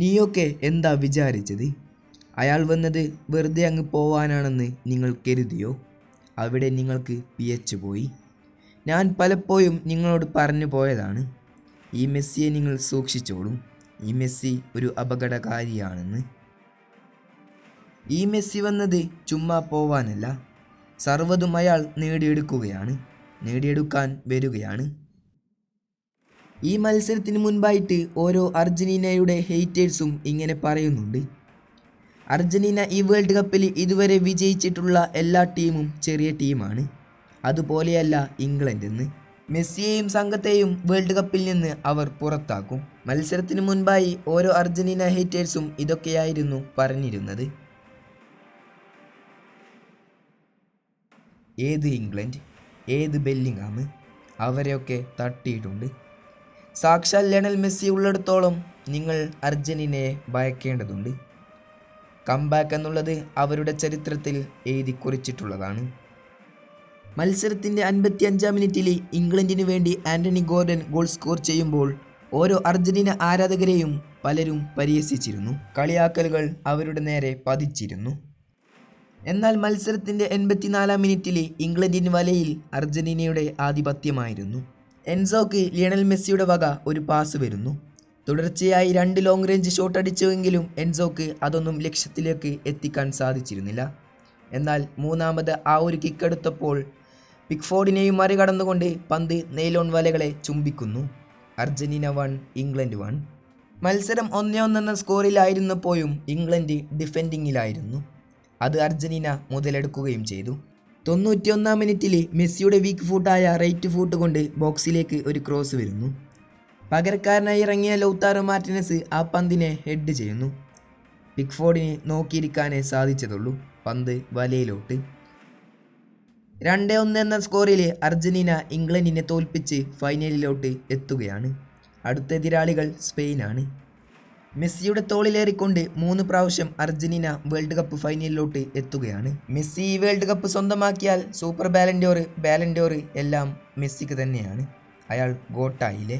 നീയൊക്കെ എന്താ വിചാരിച്ചത്? അയാൾ വന്നത് വെറുതെ അങ്ങ് പോവാനാണെന്ന് നിങ്ങൾ കരുതിയോ? അവിടെ നിങ്ങൾക്ക് പിഴച്ചു പോയി. ഞാൻ പലപ്പോഴും നിങ്ങളോട് പറഞ്ഞു പോയതാണ്, ഈ മെസ്സിയെ നിങ്ങൾ സൂക്ഷിച്ചോളും. ഈ മെസ്സി ഒരു അപകടകാരിയാണെന്ന്. ഈ മെസ്സി വന്നത് ചുമ്മാ പോവാനല്ല, സർവ്വതും അയാൾ നേടിയെടുക്കാൻ വരികയാണ്. ഈ മത്സരത്തിന് മുൻപായിട്ട് ഓരോ അർജന്റീനയുടെ ഹെയ്റ്റേഴ്സും ഇങ്ങനെ പറയുന്നുണ്ട്, അർജന്റീന ഈ വേൾഡ് കപ്പിൽ ഇതുവരെ വിജയിച്ചിട്ടുള്ള എല്ലാ ടീമും ചെറിയ ടീമാണ്, അതുപോലെയല്ല ഇംഗ്ലണ്ട് എന്ന്. മെസ്സിയെയും സംഘത്തെയും വേൾഡ് കപ്പിൽ നിന്ന് അവർ പുറത്താക്കും. മത്സരത്തിന് മുൻപായി ഓരോ അർജന്റീന ഹെയ്റ്റേഴ്സും ഇതൊക്കെയായിരുന്നു പറഞ്ഞിരുന്നത്. ഏത് ഇംഗ്ലണ്ട്, ഏത് ബെല്ലിംഗാം, അവരെയൊക്കെ തട്ടിയിട്ടുണ്ട്. സാക്ഷാൽ ലയണൽ മെസ്സി ഉള്ളിടത്തോളം നിങ്ങൾ അർജന്റീനയെ ഭയക്കേണ്ടതുണ്ട്. കംബാക്ക് എന്നുള്ളത് അവരുടെ ചരിത്രത്തിൽ എഴുതി കുറിച്ചിട്ടുള്ളതാണ്. മത്സരത്തിൻ്റെ 55-ാം മിനിറ്റിൽ ഇംഗ്ലണ്ടിന് വേണ്ടി ആൻ്റണി ഗോർഡൻ ഗോൾ സ്കോർ ചെയ്യുമ്പോൾ ഓരോ അർജന്റീന ആരാധകരെയും പലരും പരിഹസിച്ചിരുന്നു. കളിയാക്കലുകൾ അവരുടെ നേരെ പതിച്ചിരുന്നു. എന്നാൽ മത്സരത്തിൻ്റെ 84-ാം മിനിറ്റിൽ ഇംഗ്ലണ്ടിന് വലയിൽ അർജന്റീനയുടെ ആധിപത്യമായിരുന്നു. എൻസോക്ക് ലിയണൽ മെസ്സിയുടെ വക ഒരു പാസ് വരുന്നു. തുടർച്ചയായി 2 ലോങ് റേഞ്ച് ഷോട്ട് അടിച്ചുവെങ്കിലും എൻസോക്ക് അതൊന്നും ലക്ഷ്യത്തിലേക്ക് എത്തിക്കാൻ സാധിച്ചിരുന്നില്ല. എന്നാൽ മൂന്നാമത് ആ ഒരു കിക്കെടുത്തപ്പോൾ പിക്ഫോർഡിനെയും മറികടന്നുകൊണ്ട് പന്ത് നെയ്ലോൺ വലകളെ ചുംബിക്കുന്നു. Argentina 1, England 1. മത്സരം 1-1 എന്ന സ്കോറിലായിരുന്നപ്പോഴും ഇംഗ്ലണ്ട് ഡിഫെൻഡിങ്ങിലായിരുന്നു. അത് അർജന്റീന മുതലെടുക്കുകയും ചെയ്തു. 91-ാം മിനിറ്റിൽ മെസ്സിയുടെ വീക്ക് ഫൂട്ടായ റൈറ്റ് ഫൂട്ട് കൊണ്ട് ബോക്സിലേക്ക് ഒരു ക്രോസ് വരുന്നു. പകരക്കാരനായി ഇറങ്ങിയ ലൗതാരോ മാർട്ടിനസ് ആ പന്തിനെ ഹെഡ് ചെയ്യുന്നു. പിക്ഫോർഡിന് നോക്കിയിരിക്കാനേ സാധിച്ചതുള്ളൂ. പന്ത് വലയിലോട്ട്. 2-1 എന്ന സ്കോറിൽ അർജന്റീന ഇംഗ്ലണ്ടിനെ തോൽപ്പിച്ച് ഫൈനലിലോട്ട് എത്തുകയാണ്. അടുത്ത എതിരാളികൾ സ്പെയിനാണ്. മെസ്സിയുടെ തോളിലേറിക്കൊണ്ട് 3 പ്രാവശ്യം അർജന്റീന വേൾഡ് കപ്പ് ഫൈനലിലോട്ട് എത്തുകയാണ്. മെസ്സി ഈ വേൾഡ് കപ്പ് സ്വന്തമാക്കിയാൽ സൂപ്പർ ബാലൻഡോർ എല്ലാം മെസ്സിക്ക് തന്നെയാണ്. അയാൾ ഗോട്ടായില്ലേ.